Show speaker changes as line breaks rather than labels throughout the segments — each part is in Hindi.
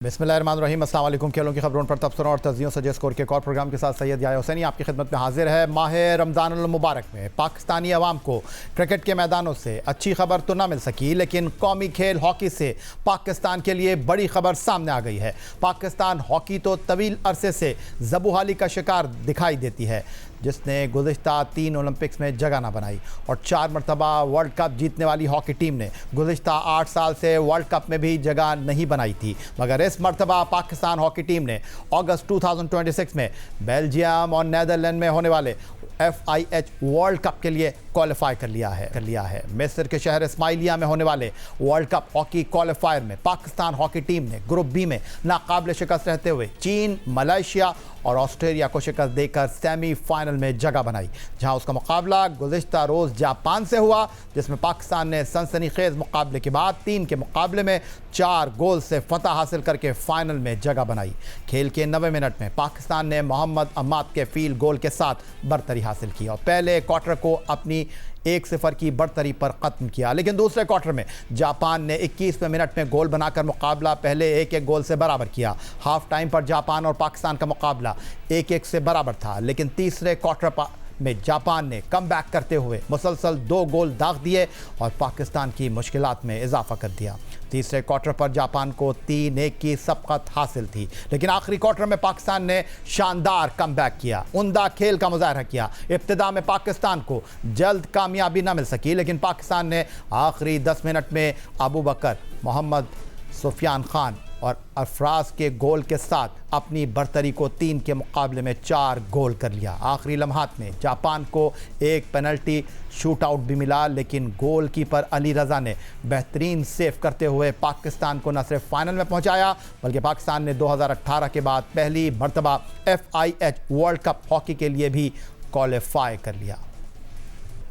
बिस्मिल्लाहिर्रहमानिर्रहीम, अस्सलाम वालेकुम। खेलों की खबरों पर तबसरों और तज़ियों से स्कोर के एक और प्रोग्राम के साथ सैयद याह्या हुसैनी आपकी खिदमत में हाजिर है। माह रमज़ानुल मुबारक में पाकिस्तानी अवाम को क्रिकेट के मैदानों से अच्छी खबर तो ना मिल सकी, लेकिन कौमी खेल हॉकी से पाकिस्तान के लिए बड़ी खबर सामने आ गई है। पाकिस्तान हॉकी तो तवील अरसे से ज़बूहाली का शिकार दिखाई देती है, जिसने गुज़िश्ता 3 ओलंपिक्स में जगह ना बनाई, और 4 मरतबा वर्ल्ड कप जीतने वाली हॉकी टीम ने गुज़िश्ता 8 साल से वर्ल्ड कप में भी जगह नहीं बनाई थी। मगर इस मरतबा पाकिस्तान हॉकी टीम ने अगस्त 2026 में बेल्जियम और नीदरलैंड में होने वाले FIH वर्ल्ड कप के लिए क्वालिफाई कर लिया है। मिस्र के शहर इस्माइलिया में होने वाले वर्ल्ड कप हॉकी क्वालिफायर में पाकिस्तान हॉकी टीम ने ग्रुप बी में नाकाबिल शिकस्त रहते हुए चीन, मलेशिया और ऑस्ट्रेलिया को शिकस्त देकर सेमीफाइनल में जगह बनाई, जहां उसका मुकाबला गुज़िश्ता रोज़ जापान से हुआ, जिसमें पाकिस्तान ने सनसनीखेज मुकाबले के बाद 3 के मुकाबले में 4 गोल से फतह हासिल करके फाइनल में जगह बनाई। खेल के 90 मिनट में पाकिस्तान ने मोहम्मद अम्माद के फील्ड गोल के साथ बरतरी हासिल की और पहले क्वार्टर को अपनी 1-0 की बढ़तरी पर ख़त्म किया। लेकिन दूसरे क्वार्टर में जापान ने 21वें मिनट में गोल बनाकर मुकाबला पहले 1-1 गोल से बराबर किया। हाफ टाइम पर जापान और पाकिस्तान का मुकाबला 1-1 से बराबर था, लेकिन तीसरे क्वार्टर में जापान ने कमबैक करते हुए मुसलसल 2 गोल दाग दिए और पाकिस्तान की मुश्किलात में इजाफा कर दिया। तीसरे क्वार्टर पर जापान को 3-1 की सबकत हासिल थी, लेकिन आखिरी क्वार्टर में पाकिस्तान ने शानदार कमबैक किया, उम्दा खेल का मुजाहरा किया। इब्तिदा में पाकिस्तान को जल्द कामयाबी न मिल सकी, लेकिन पाकिस्तान ने आखिरी 10 मिनट में अबू बकर, मोहम्मद सुफियान खान और अफराज के गोल के साथ अपनी बरतरी को 3 के मुकाबले में 4 गोल कर लिया। आखिरी लम्हात में जापान को एक पेनल्टी शूट आउट भी मिला, लेकिन गोलकीपर अली रज़ा ने बेहतरीन सेव करते हुए पाकिस्तान को न सिर्फ फाइनल में पहुंचाया, बल्कि पाकिस्तान ने 2018 के बाद पहली मरतबा FIH वर्ल्ड कप हॉकी के लिए भी क्वालिफाई कर लिया।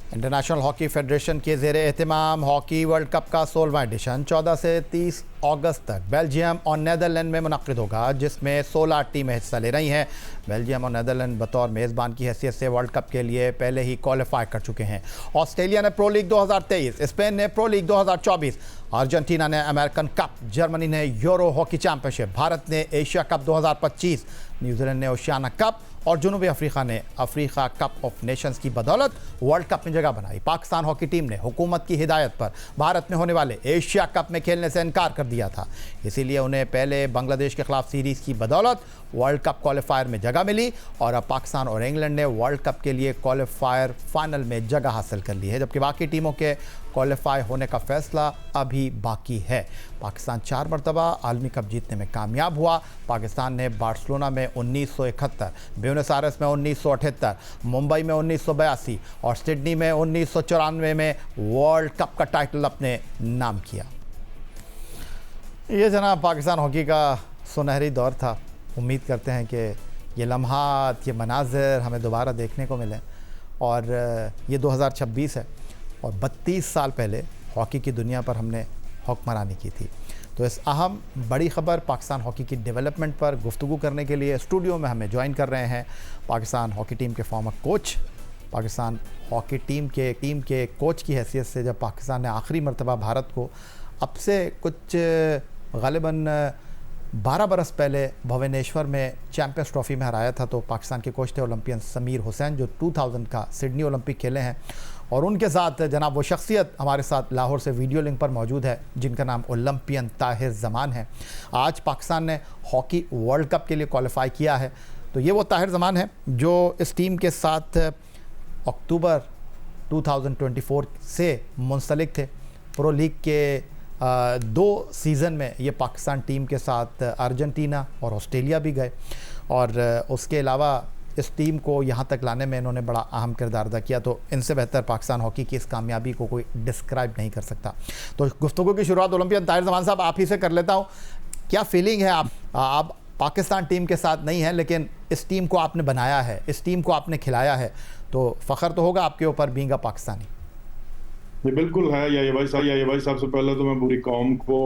इंटरनेशनल हॉकी फेडरेशन के ज़ेरे एहतमाम हॉकी वर्ल्ड कप का 16वां एडिशन 14 से 30 अगस्त तक बेल्जियम और नीदरलैंड में मुनक़्क़िद होगा, जिसमें 16 टीमें हिस्सा ले रही हैं। बेल्जियम और नीदरलैंड बतौर मेज़बान की हैसियत से वर्ल्ड कप के लिए पहले ही क्वालिफाई कर चुके हैं। ऑस्ट्रेलिया ने प्रो लीग 2023, स्पेन ने प्रो लीग 2024, अर्जेंटीना ने अमेरिकन कप, जर्मनी ने यूरो हॉकी चैम्पियनशिप, भारत ने एशिया कप 2025, न्यूजीलैंड ने ओशियाना कप और जनूबी अफ्रीका ने अफ्रीका कप ऑफ नेशंस की बदौलत वर्ल्ड कप में जगह बनाई। पाकिस्तान हॉकी टीम ने हुकूमत की हिदायत पर भारत में होने वाले एशिया कप में खेलने से इनकार कर दिया था, इसीलिए उन्हें पहले बांग्लादेश के खिलाफ सीरीज़ की बदौलत वर्ल्ड कप क्वालिफायर में जगह मिली और अब पाकिस्तान और इंग्लैंड ने वर्ल्ड कप के लिए क्वालिफायर फाइनल में जगह हासिल कर ली है, जबकि बाकी टीमों के क्वालिफाई होने का फैसला अभी बाकी है। पाकिस्तान 4 मरतबा आलमी कप जीतने में कामयाब हुआ। पाकिस्तान ने बार्सिलोना में 1971, ब्यूनस आयर्स में 1978, मुंबई में 1982 और सिडनी में 1994 में वर्ल्ड कप का टाइटल अपने नाम किया। ये जनाब पाकिस्तान हॉकी का सुनहरी दौर था। उम्मीद करते हैं कि ये लम्हात, ये मनाज़िर हमें दोबारा देखने को मिलें, और ये 2026 है और 32 साल पहले हॉकी की दुनिया पर हमने हुक्मरानी की थी। तो इस अहम बड़ी ख़बर पाकिस्तान हॉकी की डेवलपमेंट पर गुफ्तगू करने के लिए स्टूडियो में हमें ज्वाइन कर रहे हैं पाकिस्तान हॉकी टीम के farmer coach. Pakistan hockey team के कोच की हैसियत से जब पाकिस्तान ने आखिरी मरतबा भारत को अब से कुछ ग़ालिबन 12 बरस पहले भुवनेश्वर में चैम्पियंस ट्रॉफ़ी में हराया था, तो पाकिस्तान के कोच थे ओलंपियन समीर हुसैन, जो 2000 का सिडनी ओलंपिक खेले हैं। और उनके साथ जनाब वो शख्सियत हमारे साथ लाहौर से वीडियो लिंक पर मौजूद है, जिनका नाम ओलंपियन ताहिर ज़मान है। आज पाकिस्तान ने हॉकी वर्ल्ड कप के लिए क्वालिफाई किया है, तो ये वो ताहिर ज़मान है जो इस टीम के साथ अक्टूबर 2024 से मुंसलिक थे। प्रो लीग के 2 सीज़न में ये पाकिस्तान टीम के साथ अर्जेंटीना और ऑस्ट्रेलिया भी गए, और उसके अलावा इस टीम को यहाँ तक लाने में इन्होंने बड़ा अहम किरदार अदा किया। तो इनसे बेहतर पाकिस्तान हॉकी की इस कामयाबी को कोई डिस्क्राइब नहीं कर सकता। तो गुफ्तगू की शुरुआत ओलंपियन ताहिर ज़मान साहब आप ही से कर लेता हूँ। क्या फीलिंग है, आप पाकिस्तान टीम के साथ नहीं हैं, लेकिन इस टीम को आपने बनाया है, इस टीम को आपने खिलाया है, तो फ़ख्र तो होगा आपके ऊपर बीइंग अ पाकिस्तानी?
ये बिल्कुल है। याह्या भाई साहब से पहले तो मैं पूरी कौम को,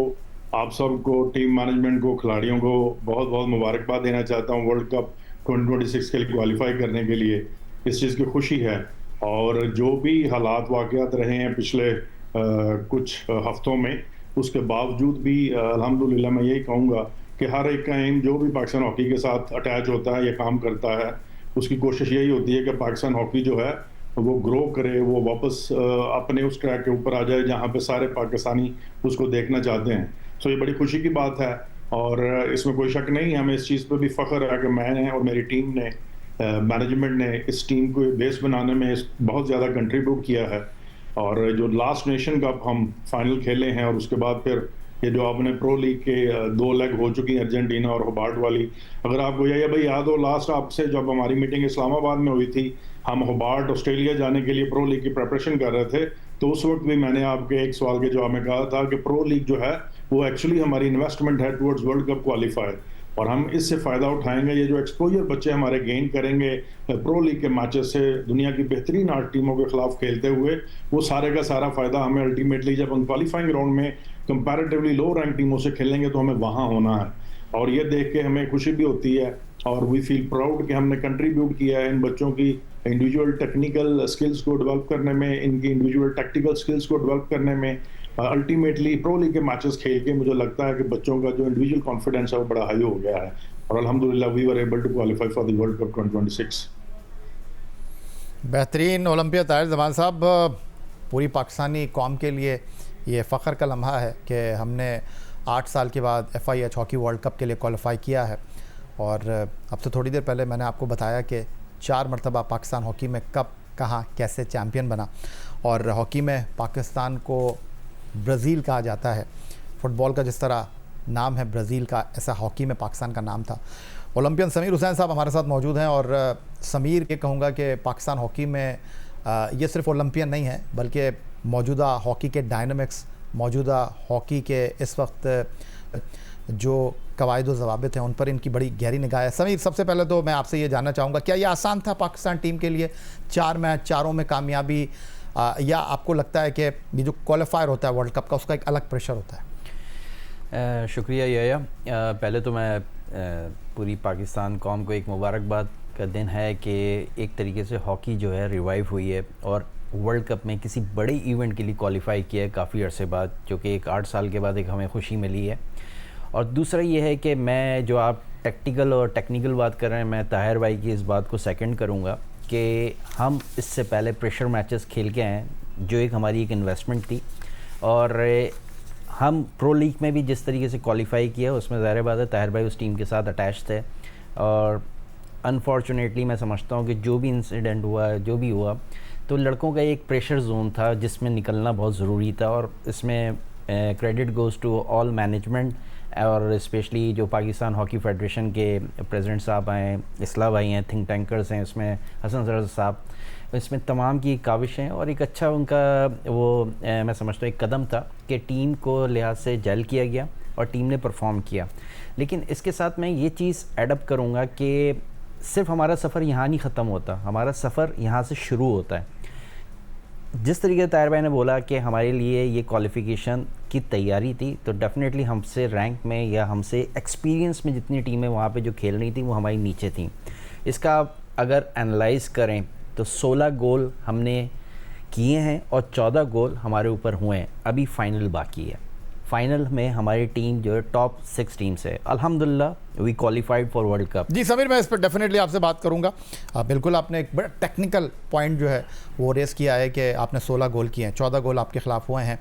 आप सबको, टीम मैनेजमेंट को, खिलाड़ियों को बहुत बहुत मुबारकबाद देना चाहता हूँ वर्ल्ड कप 2026 के लिए क्वालिफाई करने के लिए। इस चीज़ की खुशी है, और जो भी हालात वाक़यात रहे हैं पिछले कुछ हफ्तों में, उसके बावजूद भी अल्हम्दुलिल्लाह मैं यही कहूँगा कि हर एक का एम जो भी पाकिस्तान हॉकी के साथ अटैच होता है या काम करता है, उसकी कोशिश यही होती है कि पाकिस्तान हॉकी जो है वो ग्रो करे, वो वापस अपने उस ट्रैक के ऊपर आ जाए जहाँ पे सारे पाकिस्तानी उसको देखना चाहते हैं। सो ये बड़ी खुशी की बात है और इसमें कोई शक नहीं, हमें इस चीज़ पर भी फ़ख्र है कि मैंने और मेरी टीम ने, मैनेजमेंट ने इस टीम को बेस बनाने में बहुत ज़्यादा कंट्रीब्यूट किया है। और जो लास्ट नेशन कप हम फाइनल खेले हैं और उसके बाद फिर ये जो आपने प्रो लीग के 2 लेग हो चुकी हैं, अर्जेंटीना और होबार्ट वाली, अगर आपको ये भाई याद हो लास्ट आपसे जब हमारी मीटिंग इस्लामाबाद में हुई थी, हम होबार्ट ऑस्ट्रेलिया जाने के लिए प्रो लीग की प्रिपरेशन कर रहे थे, तो उस वक्त भी मैंने आपके एक सवाल के जवाब में कहा था कि प्रो लीग जो है वो एक्चुअली हमारी इन्वेस्टमेंट है टुवर्ड्स वर्ल्ड कप क्वालिफायर, और हम इससे फ़ायदा उठाएंगे। ये जो एक्सपोजर बच्चे हमारे गेन करेंगे प्रो लीग के मैचेस से दुनिया की बेहतरीन 8 टीमों के खिलाफ खेलते हुए, वो सारे का सारा फ़ायदा हमें अल्टीमेटली जब हम क्वालिफाइंग राउंड में कंपैरेटिवली लो रैंक टीमों से खेलेंगे तो हमें वहाँ होना है। और ये देख के हमें खुशी भी होती है और वी फील प्राउड कि हमने कंट्रीब्यूट किया है इन बच्चों की इंडिविजुअल टेक्निकल स्किल्स को डेवलप करने में, इनकी इंडिविजुअल टैक्टिकल स्किल्स को डेवलप करने में। अल्टीमेटली प्रो लीग के मैचेस खेल के मुझे लगता है कि बच्चों का जो इंडिविजुअल कॉन्फिडेंस है वो बड़ा हाई हो गया है और अल्हम्दुलिल्लाह we were able to qualify for the world cup 2026।
बेहतरीन ओलंपिया ताहिर जमान साहब, पूरी पाकिस्तानी कौम के लिए ये फ़ख्र का लम्हा है कि हमने 8 साल के बाद FIH हॉकी वर्ल्ड कप के लिए क्वालिफाई किया है। और अब से थोड़ी देर पहले मैंने आपको बताया कि 4 मरतबा पाकिस्तान हॉकी में कब, कहाँ, कैसे चैम्पियन बना। और हॉकी में पाकिस्तान को ब्राज़ील कहा जाता है, फ़ुटबॉल का जिस तरह नाम है ब्राज़ील का, ऐसा हॉकी में पाकिस्तान का नाम था। ओलंपियन समीर हुसैन साहब हमारे साथ मौजूद हैं और समीर ये कहूँगा कि पाकिस्तान हॉकी में ये सिर्फ ओलंपियन नहीं है बल्कि मौजूदा हॉकी के डायनामिक्स, मौजूदा हॉकी के इस वक्त जो कवायद व ज़वाबित हैं उन पर इनकी बड़ी गहरी निगाह है। समीर, सबसे पहले तो मैं आपसे ये जानना चाहूँगा, क्या ये आसान था पाकिस्तान टीम के लिए 4 मैच, चारों में कामयाबी, या आपको लगता है कि ये जो क्वालिफायर होता है वर्ल्ड कप का उसका एक अलग प्रेशर होता है?
शुक्रिया याया। पहले तो मैं पूरी पाकिस्तान कौम को एक मुबारकबाद का दिन है कि एक तरीके से हॉकी जो है रिवाइव हुई है और वर्ल्ड कप में किसी बड़े इवेंट के लिए क्वालिफाई किया है काफ़ी अरसे बाद, जो कि एक 8 साल के बाद एक हमें खुशी मिली है। और दूसरा ये है कि मैं, जो आप टैक्टिकल और टेक्निकल बात कर रहे हैं, मैं ताहिर भाई की इस बात को सेकंड करूँगा कि हम इससे पहले प्रेशर मैचेस खेल के आए हैं जो एक हमारी एक इन्वेस्टमेंट थी, और हम प्रो लीग में भी जिस तरीके से क्वालिफाई किया उसमें ज़ाहिर बात है ताहिर भाई उस टीम के साथ अटैच थे। और अनफॉर्चुनेटली मैं समझता हूँ कि जो भी इंसिडेंट हुआ, जो भी हुआ, तो लड़कों का एक प्रेशर जोन था जिसमें निकलना बहुत ज़रूरी था। और इसमें credit goes to all management और स्पेशली जो पाकिस्तान हॉकी फेडरेशन के प्रेसिडेंट साहब हैं, इस्ला भाई हैं, थिंक टैंकर्स हैं, इसमें हसन सरद साहब, इसमें तमाम की काविशें और एक अच्छा उनका वो मैं समझता हूँ एक कदम था कि टीम को लिहाज से जेल किया गया और टीम ने परफॉर्म किया। लेकिन इसके साथ मैं ये चीज़ एडअप करूँगा कि सिर्फ हमारा सफ़र यहाँ नहीं ख़त्म होता, हमारा सफ़र यहाँ से शुरू होता है। जिस तरीके से ताहिर भाई ने बोला कि हमारे लिए ये क्वालिफ़िकेशन की तैयारी थी, तो डेफिनेटली हमसे रैंक में या हमसे एक्सपीरियंस में जितनी टीमें वहाँ पे जो खेल रही थी वो हमारी नीचे थी। इसका अगर एनालाइज़ करें तो 16 गोल हमने किए हैं और 14 गोल हमारे ऊपर हुए हैं। अभी फ़ाइनल बाकी है। फ़ाइनल में हमारी टीम जो है टॉप 6 टीम से, अल्हम्दुलिल्लाह we qualified for world cup.
जी समीर, मैं इस पर डेफिनेटली आपसे बात करूंगा। बिल्कुल, आपने एक बड़ा टेक्निकल पॉइंट जो है वो रेस किया है कि आपने 16 गोल किए हैं, 14 गोल आपके खिलाफ हुए हैं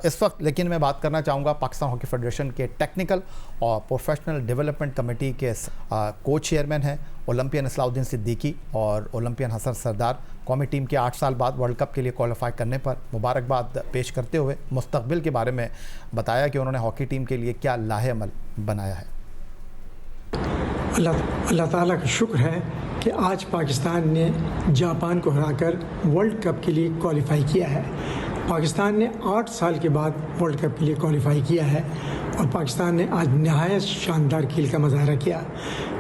इस वक्त। लेकिन मैं बात करना चाहूँगा पाकिस्तान हॉकी फेडरेशन के टेक्निकल और प्रोफेशनल डेवलपमेंट कमेटी के को चेयरमैन हैं ओलंपियन इस्लाउद्दीन सिद्दीकी और ओलंपियन हसन सरदार। कौमी टीम के 8 साल बाद वर्ल्ड कप के लिए क्वालिफाई करने पर मुबारकबाद पेश करते हुए मुस्तकबिल के बारे में बताया कि उन्होंने हॉकी टीम के लिए क्या लाहे अमल बनाया है।
अल्लाह ताला का शुक्र है कि आज पाकिस्तान ने जापान को हराकर वर्ल्ड कप के लिए क्वालिफाई किया है। पाकिस्तान ने 8 साल के बाद वर्ल्ड कप के लिए क्वालिफाई किया है और पाकिस्तान ने आज नहायत शानदार खेल का मुजाहरा किया।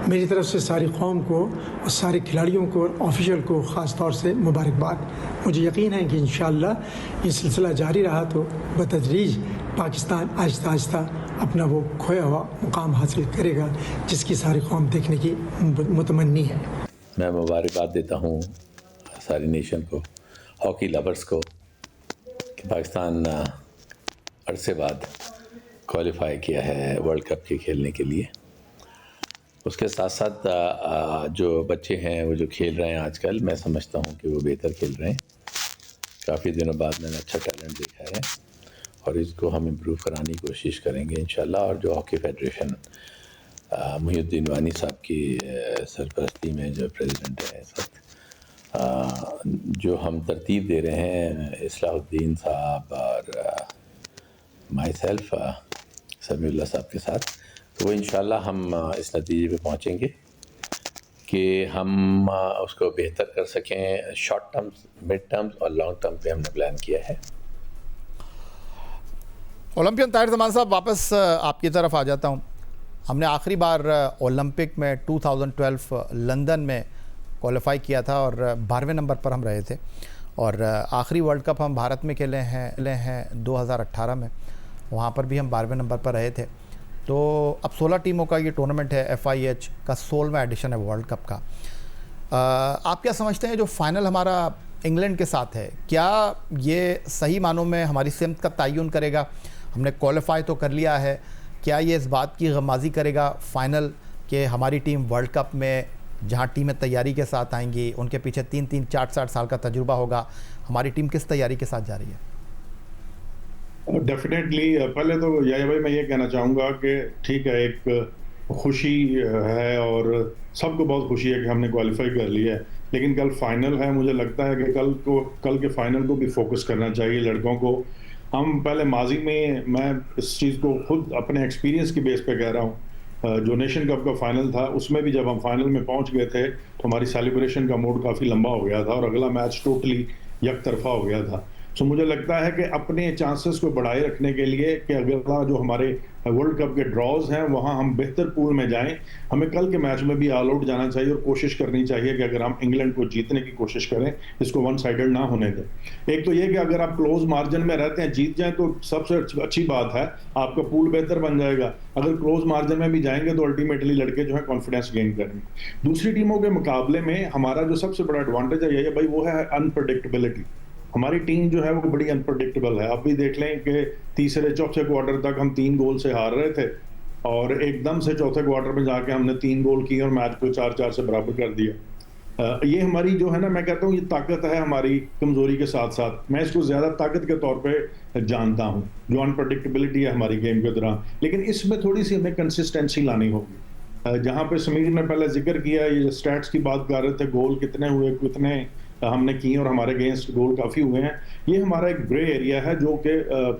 मेरी तरफ से सारी कौम को और सारे खिलाड़ियों को और ऑफिशियल को ख़ास तौर से मुबारकबाद। मुझे यकीन है कि इंशाअल्लाह ये सिलसिला जारी रहा तो बतदरीज पाकिस्तान आहिस्ता आहिस्ता अपना वो खोया हुआ मुकाम हासिल करेगा जिसकी सारी कौम देखने की मुतमन्नी है।
मैं मुबारकबाद देता हूँ सारी नेशन को, हॉकी लवर्स को, कि पाकिस्तान अरसे बाद क्वालिफाई किया है वर्ल्ड कप के खेलने के लिए। उसके साथ साथ जो बच्चे हैं वो जो खेल रहे हैं आजकल, मैं समझता हूँ कि वो बेहतर खेल रहे हैं। काफ़ी दिनों बाद मैंने अच्छा टैलेंट देखा है और इसको हम इम्प्रूव कराने की कोशिश करेंगे इंशाल्लाह। और जो हॉकी फेडरेशन मुहिउद्दीन वानी साहब की सरपरस्ती में जो प्रेसिडेंट है इस वक्त, जो हम तरतीब दे रहे हैं इस्लाहुद्दीन साहब और माई सेल्फ समीउल्लाह साहब के साथ, तो वो इंशाल्लाह हम इस नतीजे पे पहुँचेंगे कि हम उसको बेहतर कर सकें। शॉर्ट टर्म्स, मिड टर्म्स और लॉन्ग टर्म पे हमने प्लान किया है।
ओलंपियन ताहिर ज़मान साहब, वापस आपकी तरफ आ जाता हूँ। हमने आखिरी बार ओलंपिक में 2012 लंदन में क्वालिफाई किया था और 12वें नंबर पर हम रहे थे, और आखिरी वर्ल्ड कप हम भारत में खेले हैं 2018 में, वहाँ पर भी हम 12वें नंबर पर रहे थे। तो अब 16 टीमों का ये टूर्नामेंट है, FIH का 16वां एडिशन है वर्ल्ड कप का। आप क्या समझते हैं जो फाइनल हमारा इंग्लैंड के साथ है, क्या ये सही मानों में हमारी सिमत का तयन करेगा? हमने क्वालिफाई तो कर लिया है, क्या ये इस बात की गमाज़ी करेगा फाइनल कि हमारी टीम वर्ल्ड कप में, जहां टीमें तैयारी के साथ आएंगी, उनके पीछे 3-3, 4-4 साल का तजुर्बा होगा, हमारी टीम किस तैयारी के साथ जा रही है?
डेफिनेटली पहले तो याया भाई मैं ये कहना चाहूँगा कि ठीक है, एक खुशी है और सबको बहुत खुशी है कि हमने क्वालिफाई कर लिया है, लेकिन कल फाइनल है। मुझे लगता है कि कल के फाइनल को भी फोकस करना चाहिए लड़कों को। हम पहले माजी में, मैं इस चीज़ को खुद अपने एक्सपीरियंस की बेस पे कह रहा हूँ, जो नेशन कप का फाइनल था उसमें भी जब हम फाइनल में पहुंच गए थे तो हमारी सेलिब्रेशन का मूड काफ़ी लंबा हो गया था और अगला मैच टोटली एक तरफा हो गया था। सो मुझे लगता है कि अपने चांसेस को बढ़ाए रखने के लिए कि अगला जो हमारे वर्ल्ड कप के ड्रॉज हैं वहां हम बेहतर पूल में जाएं, हमें कल के मैच में भी ऑल आउट जाना चाहिए और कोशिश करनी चाहिए कि अगर हम इंग्लैंड को जीतने की कोशिश करें, इसको वन साइडेड ना होने दें। एक तो ये कि अगर आप क्लोज मार्जिन में रहते हैं, जीत जाएं तो सबसे अच्छी बात है, आपका पूल बेहतर बन जाएगा। अगर क्लोज मार्जिन में भी जाएंगे तो अल्टीमेटली लड़के जो है कॉन्फिडेंस गेन करेंगे। दूसरी टीमों के मुकाबले में हमारा जो सबसे बड़ा एडवांटेज है ये भाई, वो है अनप्रडिक्टेबिलिटी। हमारी टीम जो है वो बड़ी अनप्रडिक्टेबल है। आप भी देख लें कि तीसरे चौथे क्वार्टर तक हम 3 गोल से हार रहे थे और एकदम से चौथे क्वार्टर में जाके हमने 3 गोल किए और मैच को 4-4 से बराबर कर दिया। ये हमारी जो है ना, मैं कहता हूँ ये ताकत है हमारी कमजोरी के साथ साथ। मैं इसको ज्यादा ताकत के तौर पे जानता हूँ, जो अनप्रडिक्टेबिलिटी है हमारी गेम के दौरान। लेकिन इसमें थोड़ी सी हमें कंसिस्टेंसी लानी होगी। जहाँ पे समीर ने पहले जिक्र किया, ये स्टैट्स की बात कर रहे थे, गोल कितने हुए, कितने हमने किए और हमारे अगेंस्ट गोल काफ़ी हुए हैं, ये हमारा एक ग्रे एरिया है जो कि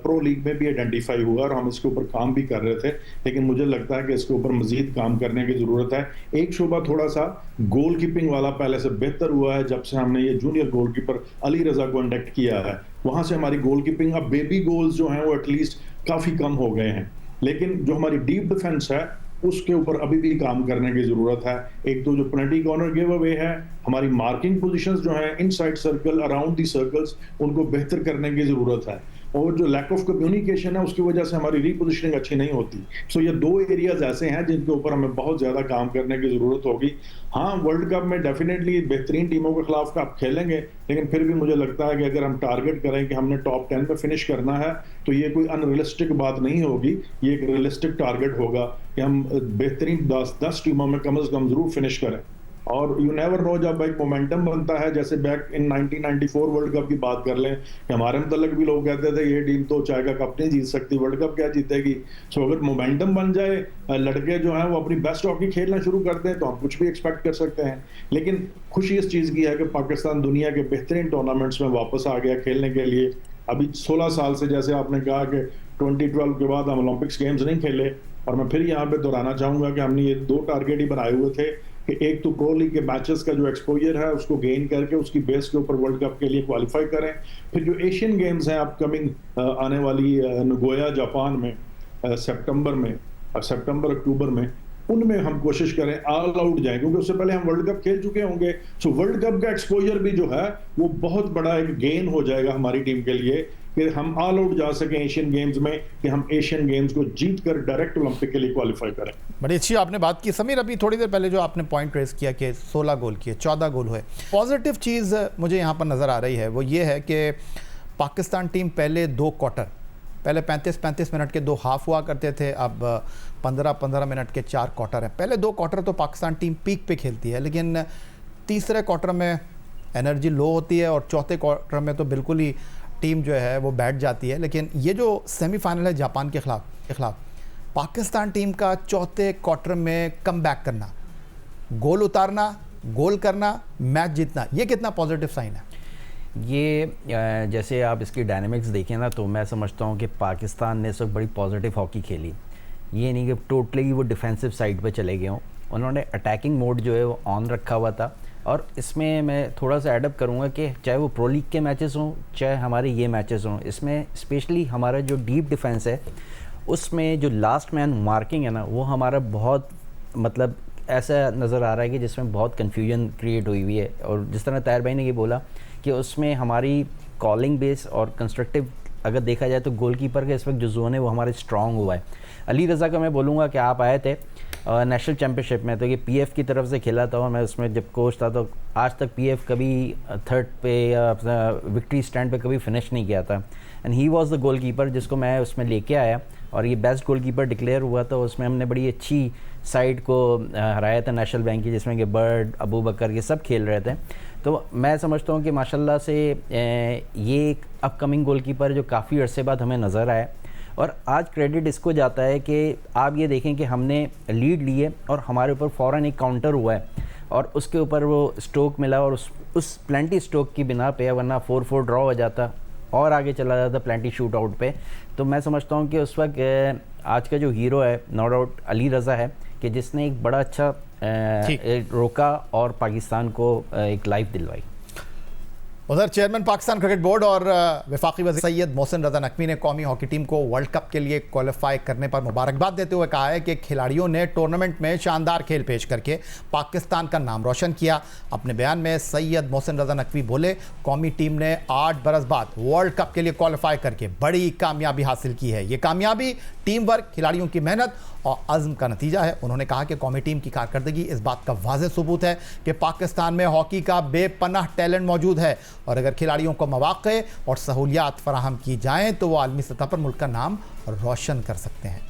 प्रो लीग में भी आइडेंटिफाई हुआ और हम इसके ऊपर काम भी कर रहे थे। लेकिन मुझे लगता है कि इसके ऊपर मजीद काम करने की ज़रूरत है। एक शोबा थोड़ा सा गोल कीपिंग वाला पहले से बेहतर हुआ है जब से हमने ये जूनियर गोल कीपर अली रजा को इंडक्ट किया है। वहाँ से हमारी गोल कीपिंग, अब बेबी गोल्स जो हैं वो एटलीस्ट काफ़ी कम हो गए हैं। लेकिन जो हमारी डीप डिफेंस है उसके ऊपर अभी भी काम करने की जरूरत है। एक तो जो पेनल्टी कॉर्नर गिव अवे है, हमारी मार्किंग पोजीशंस जो है inside circle, around the circles, उनको बेहतर करने की जरूरत है। और जो लैक ऑफ कम्युनिकेशन है उसकी वजह से हमारी रीपोजिशनिंग अच्छी नहीं होती। सो ये 2 एरियाज ऐसे हैं जिनके ऊपर हमें बहुत ज्यादा काम करने की जरूरत होगी। हाँ, वर्ल्ड कप में डेफिनेटली बेहतरीन टीमों के खिलाफ आप खेलेंगे, लेकिन फिर भी मुझे लगता है कि अगर हम टारगेट करें कि हमने टॉप 10 पे फिनिश करना है तो ये कोई अनरियलिस्टिक बात नहीं होगी। ये एक रियलिस्टिक टारगेट होगा कि हम बेहतरीन 10 टीमों में कम से कम जरूर फिनिश करें। और यू नेवर नो, जब एक मोमेंटम बनता है, जैसे बैक इन 1994 वर्ल्ड कप की बात कर लें कि हमारे मतलब भी लोग कहते थे ये टीम तो चाय का कप नहीं जीत सकती, वर्ल्ड कप क्या जीतेगी। सो अगर मोमेंटम बन जाए, लड़के जो हैं वो अपनी बेस्ट हॉकी खेलना शुरू करते हैं तो हम कुछ भी एक्सपेक्ट कर सकते हैं। लेकिन खुशी इस चीज़ की है कि पाकिस्तान दुनिया के बेहतरीन टूर्नामेंट्स में वापस आ गया खेलने के लिए। अभी 16 साल से, जैसे आपने कहा कि 2012 के बाद हम ओलंपिक्स गेम्स नहीं खेले, और मैं फिर यहाँ पे दोहराना चाहूँगा कि हमने ये 2 टारगेट ही बनाए हुए थे कि एक तो प्रो लीग के मैचेस का जो एक्सपोजर है उसको गेन करके उसकी बेस के ऊपर वर्ल्ड कप के लिए क्वालिफाई करें। फिर जो एशियन गेम्स हैं अपकमिंग आने वाली नगोया जापान में सितंबर में, सितंबर अक्टूबर में, उनमें हम कोशिश करें ऑल आउट जाएं, क्योंकि उससे पहले हम वर्ल्ड कप खेल चुके होंगे। सो वर्ल्ड कप का एक्सपोजर भी जो है वो बहुत बड़ा एक गेन हो जाएगा हमारी टीम के लिए कि हम ऑल आउट जा सकें एशियन गेम्स में, कि हम एशियन गेम्स को जीत कर डायरेक्ट ओलंपिक के लिए क्वालिफाई करें।
बड़ी अच्छी आपने बात की समीर। अभी थोड़ी देर पहले जो आपने पॉइंट रेस किया कि 16 गोल किए, 14 गोल हुए, पॉजिटिव चीज़ मुझे यहाँ पर नज़र आ रही है वो ये है कि पाकिस्तान टीम पहले 2 क्वार्टर पहले 35-35 मिनट के 2 हाफ हुआ करते थे, अब 15-15 मिनट के 4 क्वार्टर हैं। पहले 2 क्वार्टर तो पाकिस्तान टीम पीक पे खेलती है, लेकिन तीसरे क्वार्टर में एनर्जी लो होती है और चौथे क्वार्टर में तो बिल्कुल ही टीम जो है वो बैठ जाती है। लेकिन ये जो सेमीफाइनल है जापान के खिलाफ पाकिस्तान टीम का चौथे क्वार्टर में कम बैक करना, गोल उतारना, गोल करना, मैच जीतना, ये कितना पॉजिटिव साइन है?
ये जैसे आप इसकी डायनेमिक्स देखें ना, तो मैं समझता हूँ कि पाकिस्तान ने इस वक्त बड़ी पॉजिटिव हॉकी खेली। ये नहीं कि टोटली वो डिफेंसिव साइड पे चले गए हों, उन्होंने अटैकिंग मोड जो है वो ऑन रखा हुआ था। और इसमें मैं थोड़ा सा एडअप करूँगा कि चाहे वो प्रो लीग के मैचेस हों, चाहे हमारे ये मैचेस हों, इसमें स्पेशली हमारा जो डीप डिफेंस है उसमें जो लास्ट मैन मार्किंग है ना, वो हमारा बहुत मतलब ऐसा नज़र आ रहा है कि जिसमें बहुत कन्फ्यूजन क्रिएट हुई है। और जिस तरह ताहिर भाई ने ये बोला कि उसमें हमारी कॉलिंग बेस और कंस्ट्रक्टिव अगर देखा जाए तो गोलकीपर का इस वक्त जो जोन है वो हमारे स्ट्रॉन्ग हुआ है। अली रज़ा का मैं बोलूँगा कि आप आए थे नेशनल चैम्पियनशिप में, तो ये पीएफ की तरफ से खेला था और मैं उसमें जब कोच था, तो आज तक पीएफ कभी थर्ड पे या विक्ट्री स्टैंड पे कभी फिनिश नहीं किया था। And he was the goalkeeper जिसको मैं उसमें लेके आया और ये बेस्ट गोलकीपर डिक्लेयर हुआ था। उसमें हमने बड़ी अच्छी साइड को हराया था नेशनल बैंक की, जिसमें कि बर्ड, अबू बकर ये सब खेल रहे थे। तो मैं समझता हूँ कि माशाल्लाह से ये एक अपकमिंग गोलकीपर जो काफ़ी अरसे बाद हमें नज़र आया। और आज क्रेडिट इसको जाता है कि आप ये देखें कि हमने लीड ली है और हमारे ऊपर फ़ौरन एक काउंटर हुआ है और उसके ऊपर वो स्ट्रोक मिला और उस प्लेंटी स्ट्रोक की बिना पे, वरना 4-4 ड्रॉ हो जाता और आगे चला जाता प्लेंटी शूट आउट पे। तो मैं समझता हूँ कि उस वक्त आज का जो हीरो है नो डाउट अली रज़ा है, कि जिसने एक बड़ा अच्छा रोका और पाकिस्तान को एक लाइफ दिलवाई।
उधर चेयरमैन पाकिस्तान क्रिकेट बोर्ड और वफाकी वज़ीर सैयद मोहसिन रज़ा नकवी ने कौमी हॉकी टीम को वर्ल्ड कप के लिए क्वालिफाई करने पर मुबारकबाद देते हुए कहा है कि खिलाड़ियों ने टूर्नामेंट में शानदार खेल पेश करके पाकिस्तान का नाम रोशन किया। अपने बयान में सैयद मोहसिन रज़ा नकवी बोले, कौमी टीम ने 8 बरस बाद वर्ल्ड कप के लिए क्वालिफाई करके बड़ी कामयाबी हासिल की है। ये कामयाबी टीम वर्क, खिलाड़ियों की मेहनत और अज़्म का नतीजा है। उन्होंने कहा कि कौमी टीम की कारकर्दगी इस बात का वाज़ेह सबूत है कि पाकिस्तान में हॉकी का बेपनाह टैलेंट मौजूद है और अगर खिलाड़ियों को मौक़े और सहूलियात फराहम की जाएँ तो वो आलमी सतह पर मुल्क का नाम रोशन कर सकते हैं।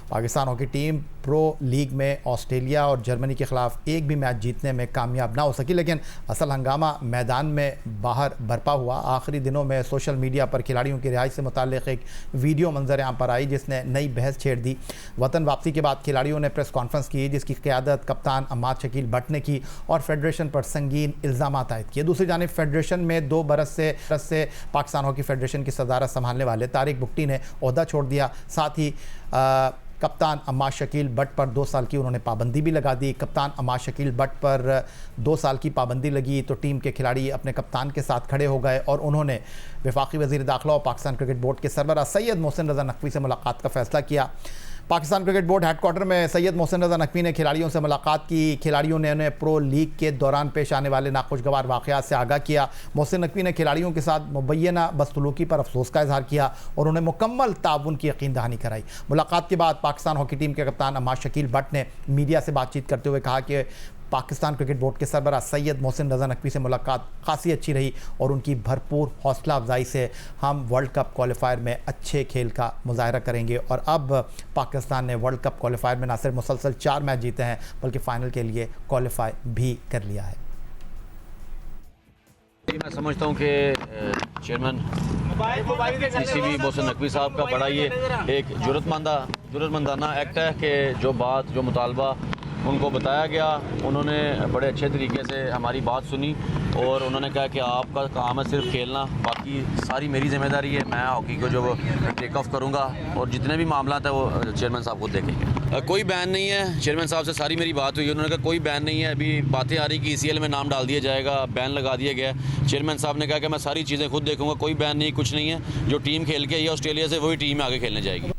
Pakistan hockey team pro league में ऑस्ट्रेलिया और जर्मनी के ख़िलाफ़ एक भी मैच जीतने में कामयाब ना हो सकी, लेकिन असल हंगामा मैदान में बाहर बरपा हुआ। आखिरी दिनों में सोशल मीडिया पर खिलाड़ियों की रिहाई से मुताल्लिक़ एक वीडियो मंजर आम पर आई जिसने नई बहस छेड़ दी। वतन वापसी के बाद खिलाड़ियों ने प्रेस कॉन्फ्रेंस की जिसकी क़यादत कप्तान अम्माद शकील भट्ट ने की और फेडरेशन पर संगीन इल्ज़ामात आयद किए। दूसरी जानिब फेडरेशन में 2 बरस से पाकिस्तान हॉकी फेडरेशन की सदारत संभालने वाले तारिक बुगटी ने ओहदा छोड़ दिया। साथ ही कप्तान अम्माद शकील भट्ट पर 2 साल की उन्होंने पाबंदी भी लगा दी। कप्तान अम्माद शकील भट्ट पर 2 साल की पाबंदी लगी तो टीम के खिलाड़ी अपने कप्तान के साथ खड़े हो गए और उन्होंने वफाकी वज़ीर दाखिला और पाकिस्तान क्रिकेट बोर्ड के सरबराह सैयद मोहसिन रज़ा नकवी से मुलाकात का फ़ैसला किया। पाकिस्तान क्रिकेट बोर्ड हेडक्वार्टर में सैयद मोहसिन रज़ा नकवी ने खिलाड़ियों से मुलाकात की। खिलाड़ियों ने उन्हें प्रो लीग के दौरान पेश आने वाले नाखुशगवार वाक़यात से आगाह किया। मोहसिन नकवी ने खिलाड़ियों के साथ मुबैना बदसलूकी पर अफसोस का इजहार किया और उन्हें मुकम्मल ताउन की यकीन दहानी कराई। मुलाकात के बाद पाकिस्तान हॉकी टीम के कप्तान अम्माद शकील भट्ट ने मीडिया से बातचीत करते हुए कहा कि पाकिस्तान क्रिकेट बोर्ड के सरबराह सैयद मोहसिन रज़ा नकवी से मुलाकात खासी अच्छी रही और उनकी भरपूर हौसला अफजाई से हम वर्ल्ड कप क्वालिफायर में अच्छे खेल का मुजाहरा करेंगे। और अब पाकिस्तान ने वर्ल्ड कप क्वालिफायर में न सिर्फ मुसलसल 4 मैच जीते हैं बल्कि फ़ाइनल के लिए क्वालिफाई भी कर लिया है।
मैं समझता हूँ कि चेयरमैन CCB मोहसिन नकवी साहब का बड़ा ये एक जुर्रतमंदाना एक्ट है कि जो बात, जो मुतालबा उनको बताया गया, उन्होंने बड़े अच्छे तरीके से हमारी बात सुनी और उन्होंने कहा कि आपका काम है सिर्फ खेलना, बाकी सारी मेरी जिम्मेदारी है, मैं हॉकी को जो टेक ऑफ करूँगा और जितने भी मामला है वो चेयरमैन साहब खुद देखेंगे। कोई बैन नहीं है, चेयरमैन साहब से सारी मेरी बात हुई, उन्होंने कहा कोई बैन नहीं है। अभी बातें आ रही कि ECL में नाम डाल दिया जाएगा, बैन लगा दिया गया। चेयरमैन साहब ने कहा कि मैं सारी चीज़ें खुद देखूँगा, कोई बैन नहीं, कुछ नहीं है। जो टीम खेल के आई ऑस्ट्रेलिया से वही टीम आगे खेलने जाएगी।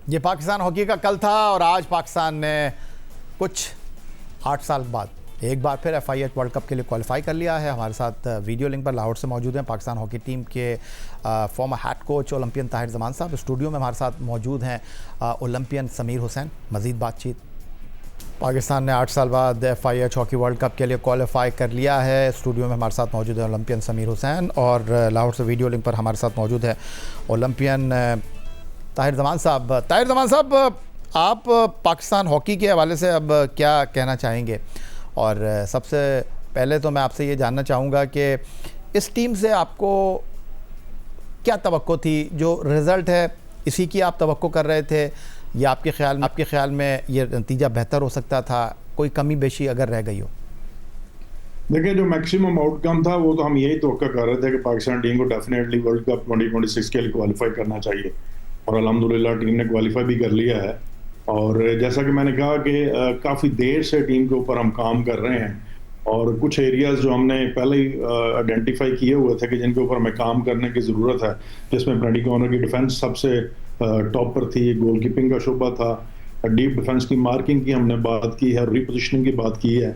ये पाकिस्तान हॉकी का कल था और आज पाकिस्तान ने कुछ 8 साल बाद एक बार फिर FIH वर्ल्ड कप के लिए क्वालिफाई कर लिया है। हमारे साथ वीडियो लिंक पर लाहौर से मौजूद हैं पाकिस्तान हॉकी टीम के farmer head coach Olympian Tahir Zaman साहब। स्टूडियो में हमारे साथ मौजूद हैं ओलंपियन समीर हुसैन। मज़ीद बातचीत पाकिस्तान ने 8 साल बाद FIH हॉकी वर्ल्ड कप के लिए क्वालिफाई कर लिया है। स्टूडियो में हमारे साथ मौजूद है ओलंपियन समीर हुसैन और लाहौर से वीडियो लिंक पर हमारे साथ मौजूद है ओलंपियन ताहिर जमान साहब। ताहिर जमान साहब, आप पाकिस्तान हॉकी के हवाले से अब क्या कहना चाहेंगे? और सबसे पहले तो मैं आपसे ये जानना चाहूँगा कि इस टीम से आपको क्या तवक्को थी? जो रिज़ल्ट है इसी की आप तवक्को कर रहे थे या आपके ख्याल में ये नतीजा बेहतर हो सकता था? कोई कमी बेशी अगर रह गई हो?
देखिए, जो मैक्सिमम आउटकम था वो तो हम यही तवक्को कर रहे थे कि पाकिस्तान टीम को डेफिनेटली वर्ल्ड कप 2026 के लिए क्वालिफाई करना चाहिए और अल्हम्दुलिल्लाह टीम ने क्वालिफाई भी कर लिया है। और जैसा कि मैंने कहा कि काफ़ी देर से टीम के ऊपर हम काम कर रहे हैं और कुछ एरियाज़ जो हमने पहले ही आइडेंटिफाई किए हुए थे कि जिनके ऊपर हमें काम करने की ज़रूरत है, जिसमें ब्रेंडी कॉर्नर की डिफेंस सबसे टॉप पर थी, गोलकीपिंग का शुबा था, डीप डिफेंस की मार्किंग की हमने बात की है, रीपोजिशनिंग की बात की है।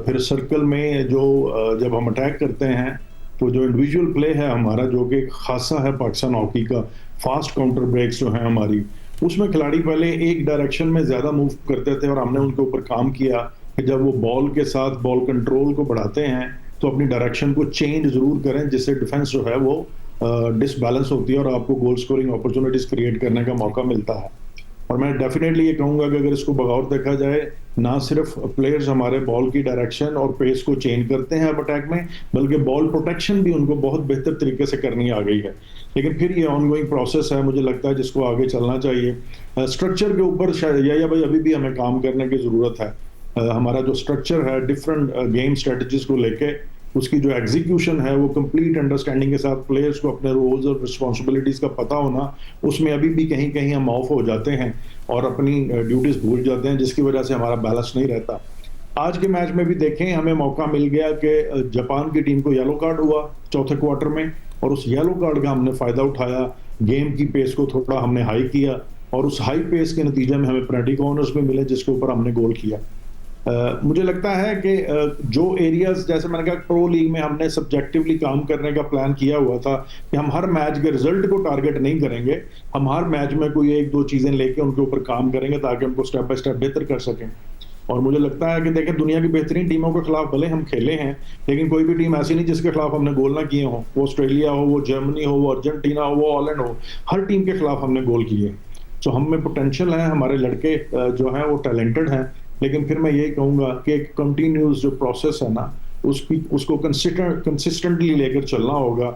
फिर सर्कल में जो जब हम अटैक करते हैं तो जो इंडिविजुअल प्ले है हमारा, जो कि खासा है पाकिस्तान हॉकी का, फास्ट काउंटर ब्रेक्स जो हैं हमारी, उसमें खिलाड़ी पहले एक डायरेक्शन में ज़्यादा मूव करते थे और हमने उनके ऊपर काम किया कि जब वो बॉल के साथ बॉल कंट्रोल को बढ़ाते हैं तो अपनी डायरेक्शन को चेंज ज़रूर करें, जिससे डिफेंस जो है वो डिसबैलेंस होती है और आपको गोल स्कोरिंग अपॉर्चुनिटीज क्रिएट करने का मौका मिलता है। और मैं डेफिनेटली ये कहूँगा कि अगर इसको बगौर देखा जाए, ना सिर्फ प्लेयर्स हमारे बॉल की डायरेक्शन और पेस को चेंज करते हैं अब अटैक में, बल्कि बॉल प्रोटेक्शन भी उनको बहुत बेहतर तरीके से करनी आ गई है। लेकिन फिर ये ऑनगोइंग प्रोसेस है, मुझे लगता है जिसको आगे चलना चाहिए। स्ट्रक्चर के ऊपर शायद या भाई अभी भी हमें काम करने की ज़रूरत है। हमारा जो स्ट्रक्चर है डिफरेंट गेम स्ट्रेटजीज को लेके, उसकी जो एग्जीक्यूशन है वो कंप्लीट अंडरस्टैंडिंग के साथ, प्लेयर्स को अपने रोल्स और रिस्पॉन्सिबिलिटीज का पता होना, उसमें अभी भी कहीं कहीं हम ऑफ हो जाते हैं और अपनी ड्यूटीज भूल जाते हैं, जिसकी वजह से हमारा बैलेंस नहीं रहता। आज के मैच में भी देखें, हमें मौका मिल गया कि जापान की टीम को येलो कार्ड हुआ चौथे क्वार्टर में और उस येलो कार्ड का हमने फ़ायदा उठाया, गेम की पेस को थोड़ा हमने हाई किया और उस हाई पेस के नतीजे में हमें पेनल्टी कॉर्नर्स में मिले जिसके ऊपर हमने गोल किया। मुझे लगता है कि जो एरियाज, जैसे मैंने कहा, प्रो लीग में हमने सब्जेक्टिवली काम करने का प्लान किया हुआ था कि हम हर मैच के रिजल्ट को टारगेट नहीं करेंगे, हम हर मैच में कोई एक दो चीज़ें लेके उनके ऊपर काम करेंगे ताकि उनको स्टेप बाय स्टेप बेहतर कर सकें। और मुझे लगता है कि देखें, दुनिया की बेहतरीन टीमों के खिलाफ भले हम खेले हैं, लेकिन कोई भी टीम ऐसी नहीं जिसके खिलाफ हमने गोल ना किए हों। वो ऑस्ट्रेलिया हो, वो जर्मनी हो, वो अर्जेंटीना हो, वो हॉलैंड हो, हर टीम के खिलाफ हमने गोल किए। तो हम में पोटेंशियल है, हमारे लड़के जो हैं वो टैलेंटेड हैं, लेकिन फिर मैं यही कहूँगा कि एक कंटिन्यूस जो प्रोसेस है ना, उसको कंसिस्टेंटली लेकर चलना होगा।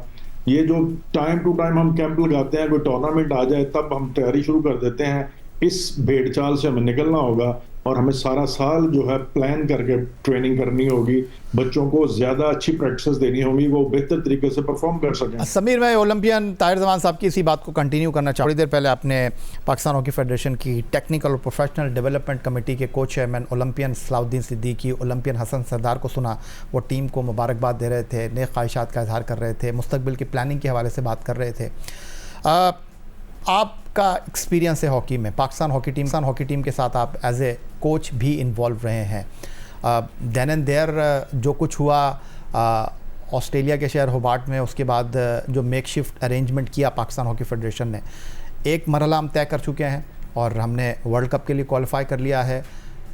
ये जो टाइम टू टाइम हम कैंप लगाते हैं, कोई टूर्नामेंट आ जाए तब हम तैयारी शुरू कर देते हैं, इस भेड़ चाल से हमें निकलना होगा और हमें सारा साल जो है प्लान करके ट्रेनिंग करनी होगी, बच्चों को ज़्यादा अच्छी प्रैक्टिस देनी होगी, वो बेहतर तरीके से परफॉर्म कर सकें।
समीर, मैं ओलंपियन ताहिर जमान साहब की इसी बात को कंटिन्यू करना चाहूँ। थोड़ी देर पहले आपने पाकिस्तान हॉकी फेडरेशन की टेक्निकल और प्रोफेशनल डेवलपमेंट कमेटी के को chairman olympian Salahuddin Siddiqui, olympian Hasan Sardar को सुना। वो टीम को मुबारकबाद दे रहे थे, नेक ख्वाहिशात का इजहार कर रहे थे, मुस्तकबिल की प्लानिंग के हवाले से बात कर रहे थे। आपका एक्सपीरियंस है हॉकी में, पाकिस्तान हॉकी टीम के साथ आप एज ए कोच भी इन्वॉल्व रहे हैं। देन एंड देयर जो कुछ हुआ ऑस्ट्रेलिया के शहर होबार्ट में, उसके बाद जो मेकशिफ्ट अरेंजमेंट किया पाकिस्तान हॉकी फेडरेशन ने, एक मरहला हम तय कर चुके हैं और हमने वर्ल्ड कप के लिए क्वालिफाई कर लिया है।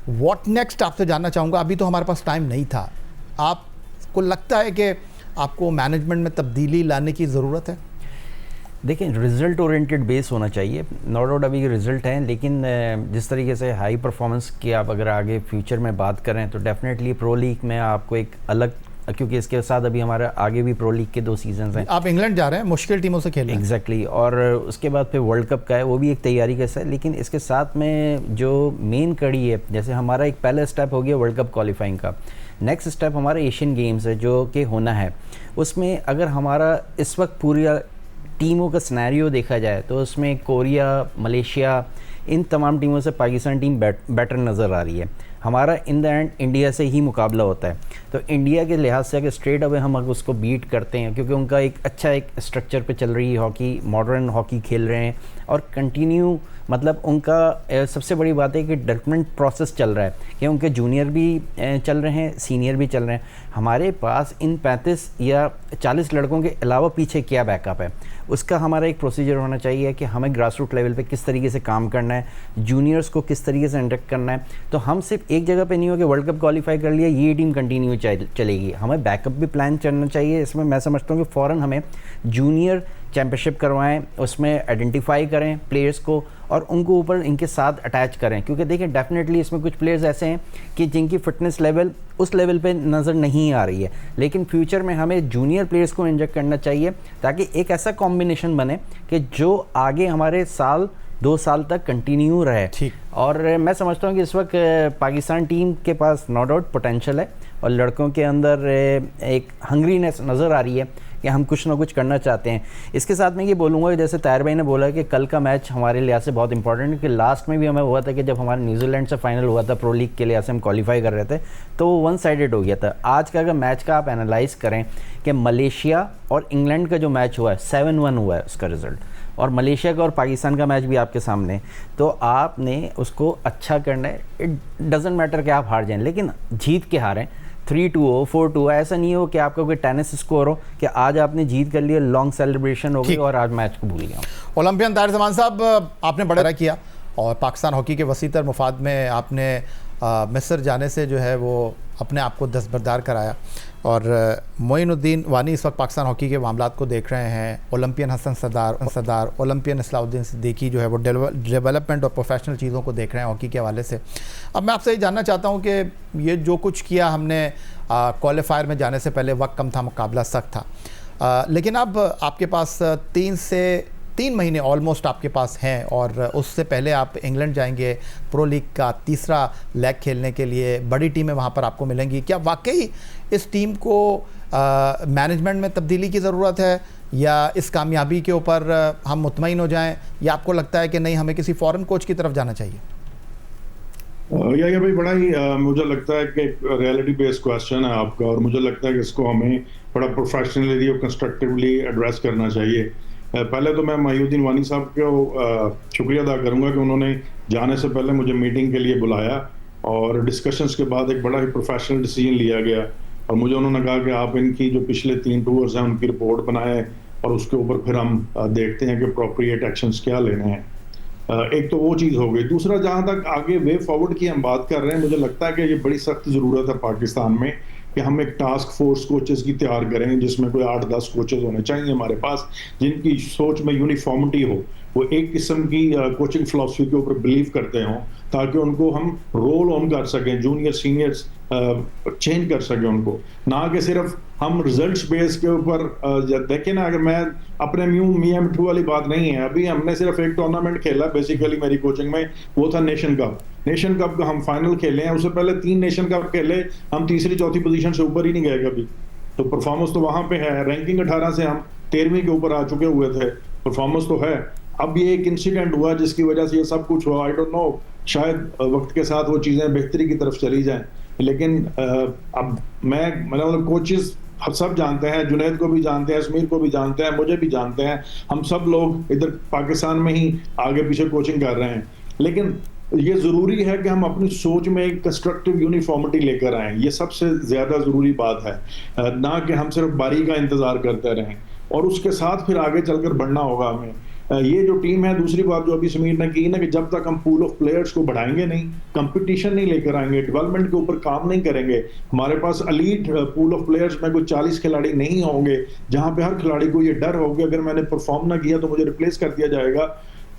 व्हाट नेक्स्ट आपसे जानना चाहूँगा। अभी तो हमारे पास टाइम नहीं था, आपको लगता है कि आपको मैनेजमेंट में तब्दीली लाने की ज़रूरत है?
देखिए, रिज़ल्ट ओरिएंटेड बेस होना चाहिए। नो डाउट अभी रिज़ल्ट हैं, लेकिन जिस तरीके से हाई परफॉर्मेंस की आप अगर आगे फ्यूचर में बात करें तो डेफिनेटली प्रो लीग में आपको एक अलग, क्योंकि इसके साथ अभी हमारे आगे भी प्रो लीग के 2 सीजन्स हैं।
आप इंग्लैंड जा रहे हैं, मुश्किल टीमों से खेलें।
एग्जैक्टली, और उसके बाद फिर वर्ल्ड कप का है, वो भी एक तैयारी का हिस्सा है। लेकिन इसके साथ में जो मेन कड़ी है, जैसे हमारा एक पहला स्टेप हो गया वर्ल्ड कप क्वालिफाइंग का, नेक्स्ट स्टेप हमारा एशियन गेम्स है जो कि होना है। उसमें अगर हमारा इस वक्त पूरी टीमों का सिनेरियो देखा जाए तो उसमें कोरिया, मलेशिया, इन तमाम टीमों से पाकिस्तान टीम बेटर नज़र आ रही है। हमारा इन द एंड इंडिया से ही मुकाबला होता है, तो इंडिया के लिहाज से अगर स्ट्रेट अवे हम अगर उसको बीट करते हैं, क्योंकि उनका एक अच्छा एक स्ट्रक्चर पे चल रही है हॉकी, मॉडर्न हॉकी खेल रहे हैं और कंटिन्यू मतलब उनका सबसे बड़ी बात है कि डेवलपमेंट प्रोसेस चल रहा है कि उनके जूनियर भी चल रहे हैं, सीनियर भी चल रहे हैं। हमारे पास इन 35 या 40 लड़कों के अलावा पीछे क्या बैकअप है, उसका हमारा एक प्रोसीजर होना चाहिए कि हमें ग्रास रूट लेवल पे किस तरीके से काम करना है, जूनियर्स को किस तरीके से इंडक्ट करना है। तो हम सिर्फ एक जगह पे नहीं हो कि वर्ल्ड कप क्वालिफाई कर लिया ये टीम कंटिन्यू चलेगी, हमें बैकअप भी प्लान चलना चाहिए। इसमें मैं समझता हूँ कि फ़ौरन हमें जूनियर चैम्पियनशिप करवाएं, उसमें आइडेंटिफाई करें प्लेयर्स को और उनको ऊपर इनके साथ अटैच करें, क्योंकि देखें डेफिनेटली इसमें कुछ प्लेयर्स ऐसे हैं कि जिनकी फिटनेस लेवल उस लेवल पे नज़र नहीं आ रही है, लेकिन फ्यूचर में हमें जूनियर प्लेयर्स को इंजेक्ट करना चाहिए ताकि एक ऐसा कॉम्बिनेशन बने कि जो आगे हमारे 2 साल तक कंटिन्यू रहे।
ठीक।
और मैं समझता हूँ कि इस वक्त पाकिस्तान टीम के पास नो डाउट पोटेंशियल है और लड़कों के अंदर एक हंग्रीनेस नज़र आ रही है कि हम कुछ ना कुछ करना चाहते हैं। इसके साथ मैं ये बोलूँगा जैसे ताहिर भाई ने बोला कि कल का मैच हमारे लिहाज से बहुत इंपॉर्टेंट है कि लास्ट में भी हमें हुआ था कि जब हमारे न्यूजीलैंड से फाइनल हुआ था प्रो लीग के लिहाज से हम क्वालिफाई कर रहे थे तो वो 1 साइडेड हो गया था। आज का अगर मैच का आप एनालाइज करें कि मलेशिया और इंग्लैंड का जो मैच हुआ है 7-1 हुआ है उसका रिज़ल्ट, और मलेशिया का और पाकिस्तान का मैच भी आपके सामने, तो आपने उसको अच्छा करना है। इट डजेंट मैटर कि आप हार जाएं, लेकिन जीत के हारें 3-2 हो 4-2, ऐसा नहीं हो कि आपका कोई टेनिस स्कोर हो कि आज आपने जीत कर लिया, लॉन्ग सेलिब्रेशन हो गई और आज मैच को भूल गया।
ओलंपियन ताहिर जमान साहब, आपने बड़ा किया और पाकिस्तान हॉकी के वसीतर मुफाद में आपने मिस्र जाने से जो है वो अपने आप को दस्तबरदार कराया, और मोइनुद्दीन वानी इस वक्त पाकिस्तान हॉकी के मामलात को देख रहे हैं। ओलंपियन हसन सरदार, ओलंपियन इस्लाउद्दीन सिद्दीकी जो है वो डेवलपमेंट और प्रोफेशनल चीज़ों को देख रहे हैं हॉकी के हवाले से। अब मैं आपसे ये जानना चाहता हूँ कि ये जो कुछ किया हमने क्वालिफायर में जाने से पहले, वक्त कम था, मुकाबला सख्त था, लेकिन अब आपके पास 3 महीने ऑलमोस्ट आपके पास हैं और उससे पहले आप इंग्लैंड जाएंगे प्रो लीग का तीसरा लेग खेलने के लिए, बड़ी टीमें वहाँ पर आपको मिलेंगी। क्या वाकई इस टीम को मैनेजमेंट में तब्दीली की ज़रूरत है, या इस कामयाबी के ऊपर हम मुतमईन हो जाएं, या आपको लगता है कि नहीं हमें किसी फॉरेन कोच की तरफ जाना चाहिए?
या भाई बड़ा ही मुझे लगता है कि रियलिटी बेस्ड क्वेश्चन है आपका, और मुझे लगता है कि इसको हमें बड़ा प्रोफेशनली और कंस्ट्रक्टिवली एड्रेस करना चाहिए। पहले तो मैं मोइनुद्दीन वानी साहब को शुक्रिया अदा करूंगा कि उन्होंने जाने से पहले मुझे मीटिंग के लिए बुलाया और डिस्कशंस के बाद एक बड़ा ही प्रोफेशनल डिसीजन लिया गया, और मुझे उन्होंने कहा कि आप इनकी जो पिछले 3 टूर्स हैं उनकी रिपोर्ट बनाएं और उसके ऊपर फिर हम देखते हैं कि अप्रोप्रिएट एक्शंस क्या लेने हैं। एक तो वो चीज़ हो गई। दूसरा, जहाँ तक आगे वे फॉरवर्ड की हम बात कर रहे हैं, मुझे लगता है कि ये बड़ी सख्त ज़रूरत है पाकिस्तान में कि हम एक टास्क फोर्स कोचेस की तैयार करें जिसमें कोई 8-10 कोचेस होने चाहिए हमारे पास, जिनकी सोच में यूनिफॉर्मिटी हो, वो एक किस्म की कोचिंग फिलॉसफी के ऊपर बिलीव करते हों, ताकि उनको हम रोल ऑन कर सकें, जूनियर सीनियर्स चेंज कर सकें उनको, ना कि सिर्फ हम रिजल्ट्स बेस के ऊपर देखें ना। अगर मैं अपने मियां मिठू वाली बात नहीं है, अभी हमने सिर्फ एक टूर्नामेंट खेला बेसिकली मेरी कोचिंग में, वो था नेशन कप का हम फाइनल खेले हैं। उससे पहले 3 नेशन कप खेले, हम तीसरी चौथी पोजीशन से ऊपर ही नहीं गए कभी, तो परफॉर्मेंस तो वहां पे है। रैंकिंग 18 से हम 13वीं के ऊपर आ चुके हुए थे, परफॉर्मेंस तो है। अब ये एक इंसिडेंट हुआ जिसकी वजह से ये सब कुछ हुआ, आई डोंट नो, शायद वक्त के साथ वो चीज़ें बेहतरी की तरफ चली जाएं, लेकिन अब मैं मतलब कोचेस सब जानते हैं, जुनैद को भी जानते हैं, समीर को भी जानते हैं, मुझे भी जानते हैं, हम सब लोग इधर पाकिस्तान में ही आगे पीछे कोचिंग कर रहे हैं, लेकिन ये ज़रूरी है कि हम अपनी सोच में एक कंस्ट्रक्टिव यूनिफॉर्मिटी लेकर आएँ। ये सबसे ज़्यादा ज़रूरी बात है, ना कि हम सिर्फ बारी का इंतज़ार करते रहें, और उसके साथ फिर आगे चलकर बढ़ना होगा हमें। ये जो टीम है, दूसरी बात जो अभी समीर ने की ना, कि जब तक हम पूल ऑफ प्लेयर्स को बढ़ाएंगे नहीं, कंपटीशन नहीं लेकर आएंगे, डेवलपमेंट के ऊपर काम नहीं करेंगे, हमारे पास एलीट पूल ऑफ प्लेयर्स में कोई 40 खिलाड़ी नहीं होंगे जहां पे हर खिलाड़ी को ये डर होगा अगर मैंने परफॉर्म ना किया तो मुझे रिप्लेस कर दिया जाएगा,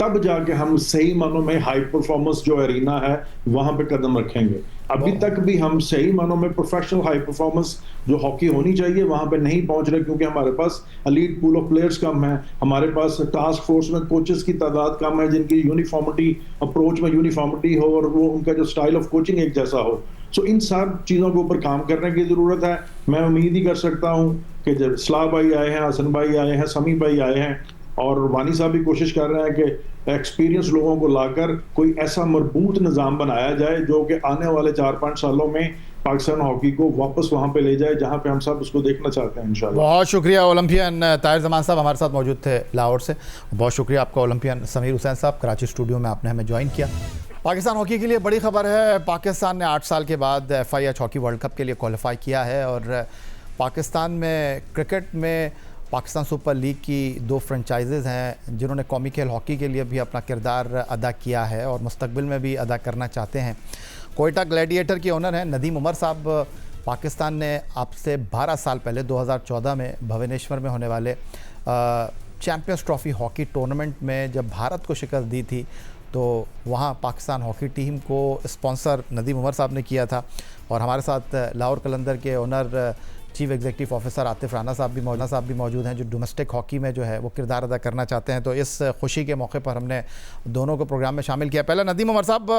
तब जाके हम सही मानों में हाई परफॉर्मेंस जो एरिना है वहां पे कदम रखेंगे। अभी तक भी हम सही मानों में प्रोफेशनल हाई परफॉर्मेंस जो हॉकी होनी चाहिए वहां पे नहीं पहुंच रहे, क्योंकि हमारे पास एलीट पूल ऑफ प्लेयर्स कम है, हमारे पास टास्क फोर्स में कोचेस की तादाद कम है जिनकी यूनिफॉर्मिटी अप्रोच में यूनिफॉर्मिटी हो और वो उनका जो स्टाइल ऑफ कोचिंग एक जैसा हो। सो इन सब चीज़ों के ऊपर काम करने की ज़रूरत है। मैं उम्मीद ही कर सकता हूँ कि जब सलाह भाई आए हैं, हसन भाई आए हैं, समी भाई आए हैं, और वानी साहब भी कोशिश कर रहे हैं कि एक्सपीरियंस लोगों को लाकर कोई ऐसा मजबूत निज़ाम बनाया जाए जो कि आने वाले 4-5 सालों में पाकिस्तान हॉकी को वापस वहां पे ले जाए जहां पे हम सब उसको देखना चाहते हैं इंशाल्लाह।
बहुत शुक्रिया ओलंपियन ताहिर जमान साहब हमारे साथ मौजूद थे लाहौर से। बहुत शुक्रिया आपका ओलंपियन समीर हुसैन साहब, कराची स्टूडियो में आपने हमें ज्वाइन किया। पाकिस्तान हॉकी के लिए बड़ी खबर है, पाकिस्तान ने 8 साल के बाद FIH हॉकी वर्ल्ड कप के लिए क्वालिफाई किया है और पाकिस्तान में क्रिकेट में पाकिस्तान सुपर लीग की 2 फ्रेंचाइजेज़ हैं जिन्होंने कौमी खेल हॉकी के लिए भी अपना किरदार अदा किया है और मुस्तकबिल में भी अदा करना चाहते हैं। कोयटा ग्लैडिएटर के ओनर हैं नदीम उमर साहब। पाकिस्तान ने आपसे 12 साल पहले 2014 में भुवनेश्वर में होने वाले चैम्पियंस ट्रॉफी हॉकी टूर्नामेंट में जब भारत को शिकस्त दी थी तो वहाँ पाकिस्तान हॉकी टीम को स्पॉन्सर नदीम उमर साहब ने किया था। और हमारे साथ लाहौर कलंदर के owner chief executive officer Atif Rana साहब भी मौजूद हैं जो डोमेस्टिक हॉकी में जो है वो किरदार अदा करना चाहते हैं। तो इस खुशी के मौके पर हमने दोनों को प्रोग्राम में शामिल किया। पहले नदीम उमर साहब,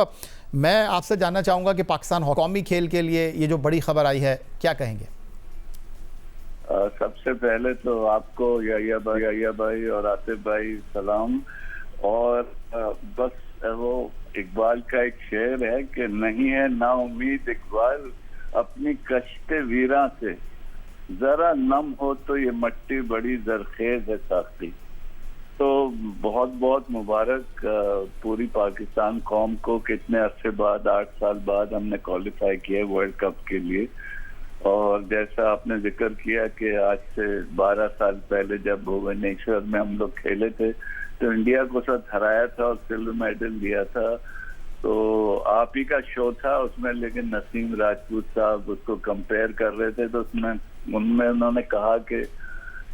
मैं आपसे जानना चाहूँगा कि पाकिस्तान कौमी खेल के लिए ये जो बड़ी खबर आई है क्या कहेंगे?
सबसे पहले तो आपको याया भाई और आतिफ भाई सलाम। और बस वो इकबाल का एक शेर है कि नहीं है ना उम्मीद इकबाल अपनी कश्ते वीरा से, जरा नम हो तो ये मट्टी बड़ी जरखेज है साथी। तो बहुत बहुत मुबारक पूरी पाकिस्तान कौम को, कितने अरसे बाद 8 साल बाद हमने क्वालिफाई किया वर्ल्ड कप के लिए। और जैसा आपने जिक्र किया कि आज से 12 साल पहले जब भुवनेश्वर में हम लोग खेले थे तो इंडिया को साथ हराया था और सिल्वर मेडल दिया था। तो आप ही का शो था उसमें, लेकिन नसीम राजपूत साहब उसको कंपेयर कर रहे थे तो उनमें उन्होंने कहा कि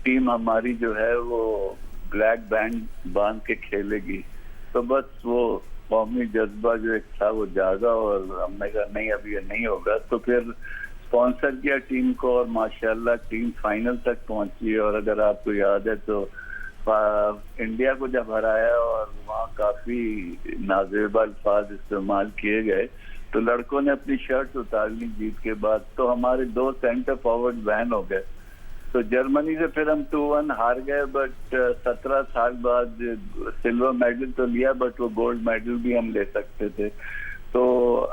टीम हमारी जो है वो ब्लैक बैंड बांध के खेलेगी। तो बस वो कौमी जज्बा जो एक था वो जागा और हमने कहा नहीं अभी ये नहीं होगा। तो फिर स्पॉन्सर किया टीम को और माशाल्लाह टीम फाइनल तक पहुंची। और अगर आपको याद है तो इंडिया को जब हराया और वहाँ काफी नाजेबा अल्फाज इस्तेमाल किए गए तो लड़कों ने अपनी शर्ट उतार ली जीत के बाद। तो हमारे 2 सेंटर फॉरवर्ड बैन हो गए। तो जर्मनी से फिर हम 2-1 हार गए, बट 17 साल बाद सिल्वर मेडल तो लिया बट वो गोल्ड मेडल भी हम ले सकते थे। तो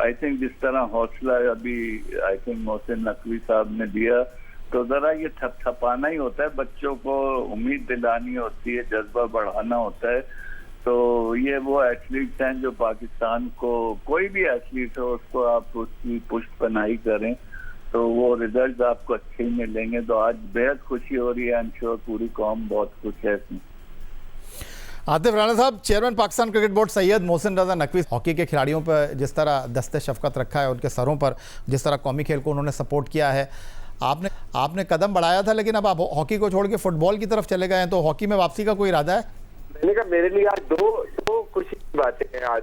आई थिंक जिस तरह हौसला अभी आई थिंक मोहसिन नकवी साहब ने दिया तो जरा ये थपथपाना ही होता है, बच्चों को उम्मीद दिलानी होती है, जज्बा बढ़ाना होता है। तो ये वो एथलीट्स हैं जो पाकिस्तान को, कोई भी एथलीट हो उसको आप उसकी पुष्ट पनाही करें तो वो रिजल्ट आपको अच्छे ही मिलेंगे। तो आज बेहद खुशी हो रही है, आई एम श्योर पूरी कौम बहुत खुश है इसमें।
आतिफ राना साहब, chairman Pakistan cricket board Syed Mohsin Raza Naqvi hockey के खिलाड़ियों पर जिस तरह दस्ते शफकत रखा है, उनके सरों पर जिस तरह कौमी खेल को उन्होंने सपोर्ट किया है, आपने कदम बढ़ाया था लेकिन अब आप हॉकी को छोड़ के फुटबॉल की तरफ चले गए हैं, तो हॉकी में वापसी का कोई इरादा है?
मैंने कहा मेरे लिए आज दो खुशी की बातें हैं। आज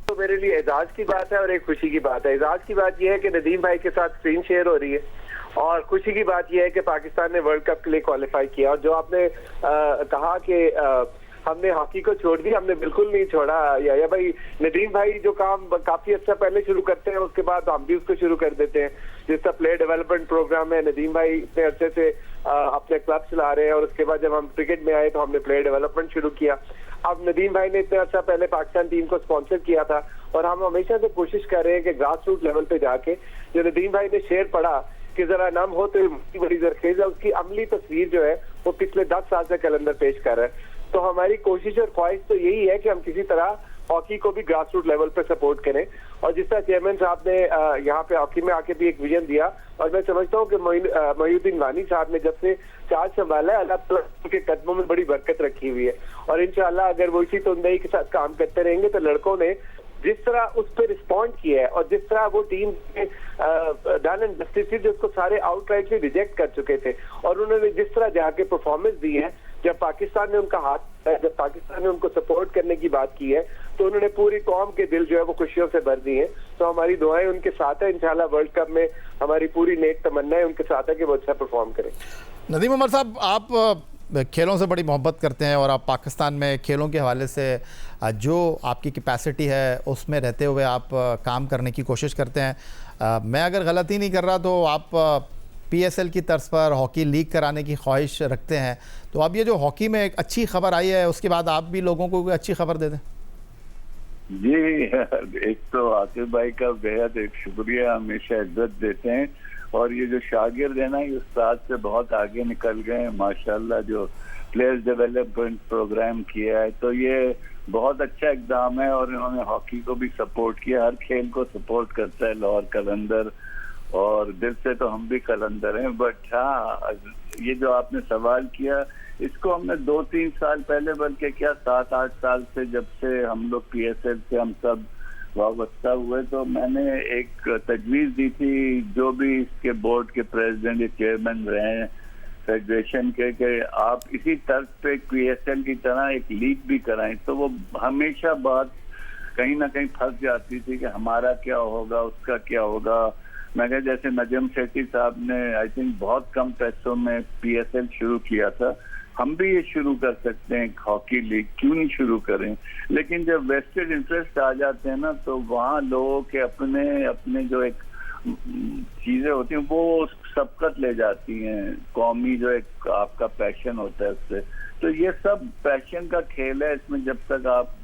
तो मेरे लिए एजाज की बात है और एक खुशी की बात है। एजाज की बात यह है कि नदीम भाई के साथ स्क्रीन शेयर हो रही है और खुशी की बात यह है कि पाकिस्तान ने वर्ल्ड कप के लिए क्वालिफाई किया। और जो आपने कहा कि हमने हॉकी को छोड़ दिया, हमने बिल्कुल नहीं छोड़ा। या भाई नदीम भाई जो काम काफी अच्छा पहले शुरू करते हैं उसके बाद हम भी उसको शुरू कर देते हैं। जिसका प्लेयर डेवलपमेंट प्रोग्राम है, नदीम भाई इतने अच्छे से अपने क्लब चला रहे हैं और उसके बाद जब हम क्रिकेट में आए तो हमने प्लेयर डेवलपमेंट शुरू किया। अब नदीम भाई ने इतना अच्छा पहले पाकिस्तान टीम को स्पॉन्सर किया था और हम हमेशा से कोशिश कर रहे हैं कि ग्रास रूट लेवल पे जाके जो नदीम भाई ने शेर पढ़ा कि जरा नाम हो तो बड़ी जरखेज है, उसकी अमली तस्वीर जो है वो पिछले 10 साल से कलंदर पेश कर रहा है। तो हमारी कोशिश और ख्वाहिश तो यही है कि हम किसी तरह हॉकी को भी ग्रास रूट लेवल पे सपोर्ट करें। और जिस तरह चेयरमैन साहब ने यहाँ पे हॉकी में आके भी एक विजन दिया और मैं समझता हूँ कि मोइनुद्दीन वानी साहब ने जब से चार्ज संभाला है, अल्लाह ताला के कदमों में बड़ी बरकत रखी हुई है। और इंशाल्लाह अगर वो इसी तुंदई के साथ काम करते रहेंगे तो लड़कों ने जिस तरह उस पर रिस्पॉन्ड किया है और जिस तरह वो टीम डन एंड जस्टिस जो उसको सारे आउटराइटली रिजेक्ट कर चुके थे और उन्होंने जिस तरह जाके परफॉर्मेंस दी है, जब पाकिस्तान ने उनका हाथ, जब पाकिस्तान ने उनको सपोर्ट करने की बात की है तो उन्होंने पूरी कौम के दिल जो है वो खुशियों से भर दी हैं। तो हमारी दुआएं उनके साथ है, इंशाल्लाह वर्ल्ड कप में हमारी पूरी नेक तमन्ना है उनके साथ है कि वो अच्छा परफॉर्म करें।
नदीम उमर साहब, आप खेलों से बड़ी मोहब्बत करते हैं और आप पाकिस्तान में खेलों के हवाले से जो आपकी कैपेसिटी है उसमें रहते हुए आप काम करने की कोशिश करते हैं। मैं अगर गलती नहीं कर रहा तो आप PSL की तर्ज पर हॉकी लीग कराने की ख्वाहिश रखते हैं। तो अब ये जो हॉकी में एक अच्छी खबर आई है उसके बाद आप भी लोगों को कोई अच्छी खबर दे दें।
जी, एक तो आसिफ भाई का बेहद एक शुक्रिया, हमेशा इज्जत देते हैं। और ये जो शागिर्द है ना, ये उस्ताद से बहुत आगे निकल गए हैं माशाल्लाह, जो प्लेयर्स डेवलपमेंट प्रोग्राम किया है, तो ये बहुत अच्छा एग्जाम है। और इन्होंने हॉकी को भी सपोर्ट किया, हर खेल को सपोर्ट करता है लाहौर कलंदर, और दिल से तो हम भी कलंदर हैं। बट हाँ, ये जो आपने सवाल किया, इसको हमने 2-3 साल पहले, बल्कि क्या 7-8 साल से, जब से हम लोग PSL से हम सब वाबस्ता हुए, तो मैंने एक तजवीज़ दी थी जो भी इसके बोर्ड के प्रेसिडेंट या चेयरमैन रहे हैं फेडरेशन के, कि आप इसी तर्ज पे PSL की तरह एक लीग भी कराएं। तो वो हमेशा बात कहीं ना कहीं फंस जाती थी कि हमारा क्या होगा, उसका क्या होगा। मैं कहा जैसे नजम शेट्टी साहब ने आई थिंक बहुत कम पैसों में PSL शुरू किया था, हम भी ये शुरू कर सकते हैं हॉकी लीग, क्यों नहीं शुरू करें। लेकिन जब वेस्टेड इंटरेस्ट आ जाते हैं ना, तो वहाँ लोगों के अपने अपने जो एक चीजें होती हैं वो सबकत ले जाती हैं, कौमी जो एक आपका पैशन होता है उससे। तो ये सब पैशन का खेल है, इसमें जब तक आप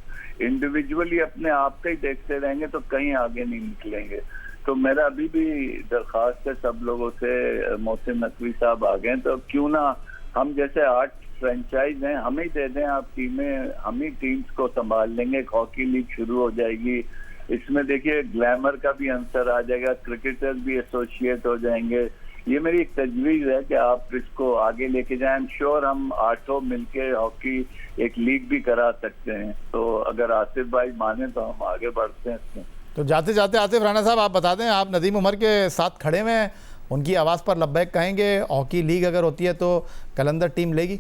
इंडिविजुअली अपने आप का ही देखते रहेंगे तो कहीं आगे नहीं निकलेंगे। तो मेरा अभी भी दरख्वास्त है सब लोगों से, मोहसिन नकवी साहब आ गए तो क्यों ना हम जैसे 8 फ्रेंचाइज हैं, हम ही दे दें आप टीमें, हम ही टीम्स को संभाल लेंगे, हॉकी लीग शुरू हो जाएगी। इसमें देखिए ग्लैमर का भी आंसर आ जाएगा, क्रिकेटर्स भी एसोसिएट हो जाएंगे। ये मेरी एक तजवीज़ है कि आप इसको आगे लेके जाएं। आई एम श्योर हम 8 मिलके हॉकी एक लीग भी करा सकते हैं। तो अगर आसिफ भाई माने तो हम आगे बढ़ते हैं इसमें।
तो जाते जाते आतिफ राणा साहब आप बता दें, आप नदीम उमर के साथ खड़े हुए हैं, उनकी आवाज़ पर लब्बैक कहेंगे, हॉकी लीग अगर होती है तो कलंदर टीम लेगी?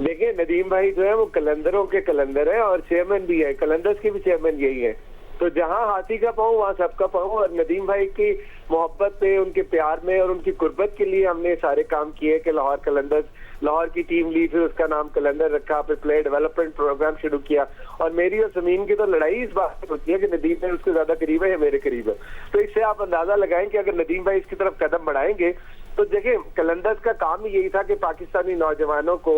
देखिए, नदीम भाई जो है वो कलंदरों के कलंदर है और चेयरमैन भी है, कलंदर्स के भी चेयरमैन यही है। तो जहाँ हाथी का पाँव वहाँ सबका पाँव। और नदीम भाई की मोहब्बत पे, उनके प्यार में और उनकी गुर्बत के लिए हमने सारे काम किए कि लाहौर कलंदर्स, लाहौर की टीम ली, फिर उसका नाम कलंदर रखा, फिर प्लेयर डेवलपमेंट प्रोग्राम शुरू किया। और मेरी और समीन की तो लड़ाई इस बात पर होती है कि नदीम भाई उसके ज्यादा करीब है या मेरे करीब है। तो इससे आप अंदाजा लगाएं कि अगर नदीम भाई इसकी तरफ कदम बढ़ाएंगे तो देखिए कलंदर्स का काम ही यही था कि पाकिस्तानी नौजवानों को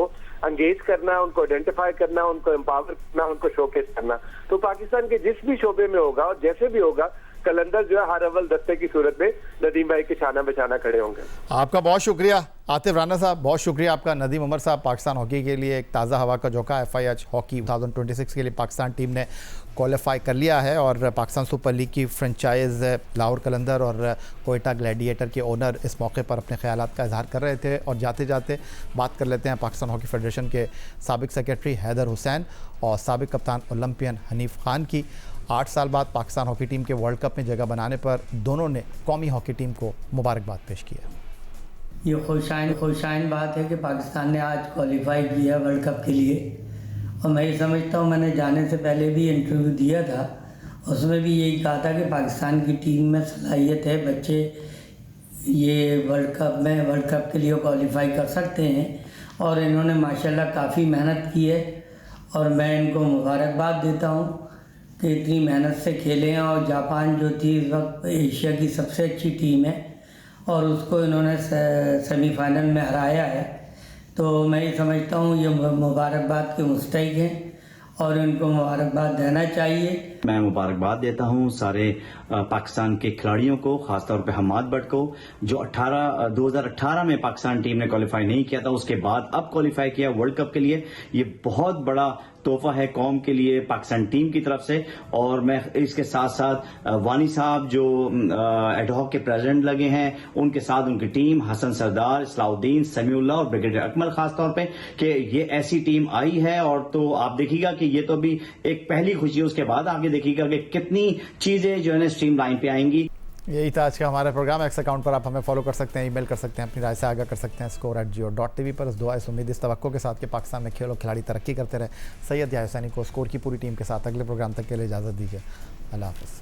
एंगेज करना, उनको आइडेंटिफाई करना, उनको एम्पावर करना, उनको शोकेस करना। तो पाकिस्तान के जिस भी शोबे में होगा और जैसे भी होगा, कलंदर जो है हर अव्वल दस्ते की सूरत में नदीम भाई के शाना बचाना खड़े होंगे।
आपका बहुत शुक्रिया आतिफ राणा साहब, बहुत शुक्रिया आपका। नदीम उमर साहब, पाकिस्तान हॉकी के लिए एक ताज़ा हवा का झोंका। FIH हॉकी 2026 के लिए पाकिस्तान टीम ने क्वालिफाई कर लिया है और पाकिस्तान सुपर लीग की फ्रेंचाइज लाहौर कलंदर और कोयटा ग्लैडिएटर के ओनर इस मौके पर अपने ख्यालात का इजहार कर रहे थे। और जाते जाते बात कर लेते हैं पाकिस्तान हॉकी फेडरेशन के साबिक सेक्रेटरी हैदर हुसैन और साबिक कप्तान ओलंपियन हनीफ खान की। 8 साल बाद पाकिस्तान हॉकी टीम के वर्ल्ड कप में जगह बनाने पर दोनों ने कौमी हॉकी टीम को मुबारकबाद पेश की है।
ये खुशाइन बात है कि पाकिस्तान ने आज क्वालिफाई किया वर्ल्ड कप के लिए। और मैं ये समझता हूँ, मैंने जाने से पहले भी इंटरव्यू दिया था, उसमें भी यही कहा था कि पाकिस्तान की टीम में सलाहियत है, बच्चे ये वर्ल्ड कप के लिए क्वालिफाई कर सकते हैं। और इन्होंने माशाल्लाह काफ़ी मेहनत की है और मैं इनको मुबारकबाद देता हूँ कि इतनी मेहनत से खेले हैं। और जापान जो थी इस वक्त एशिया की सबसे अच्छी टीम है और उसको इन्होंने सेमीफाइनल में हराया है। तो मैं ये समझता हूँ ये मुबारकबाद के मुस्तहिक हैं और इनको मुबारकबाद देना चाहिए।
मैं मुबारकबाद देता हूँ सारे पाकिस्तान के खिलाड़ियों को, खासतौर पे हम्माद भट्ट को, जो 2018 में पाकिस्तान टीम ने क्वालिफाई नहीं किया था, उसके बाद अब क्वालिफाई किया वर्ल्ड कप के लिए। ये बहुत बड़ा तोहफा है कौम के लिए पाकिस्तान टीम की तरफ से। और मैं इसके साथ साथ वानी साहब जो एडहॉक के प्रेसिडेंट लगे हैं, उनके साथ उनकी टीम, हसन सरदार, इस्लाउद्दीन, समीउल्लाह और ब्रिगेडियर अकमल, खासतौर पे कि ये ऐसी टीम आई है। और तो आप देखिएगा कि ये तो अभी एक पहली खुशी है, उसके बाद आगे देखिएगा कि कितनी चीजें जो है स्ट्रीम लाइन पे आएंगी।
यही था आज का हमारा प्रोग्राम। एक्स अकाउंट पर आप हमें फॉलो कर सकते हैं, ईमेल कर सकते हैं, अपनी राय से आगाह कर सकते हैं score@geo.tv पर। इस दुआ, इस उम्मीद, इस तवक्को के साथ कि पाकिस्तान में खेल और खिलाड़ी तरक्की करते रहे। सैयद याहिया हुसैनी को स्कोर की पूरी टीम के साथ अगले प्रोग्राम तक के लिए इजाज़त दीजिए। अल्लाह हाफ़िज़।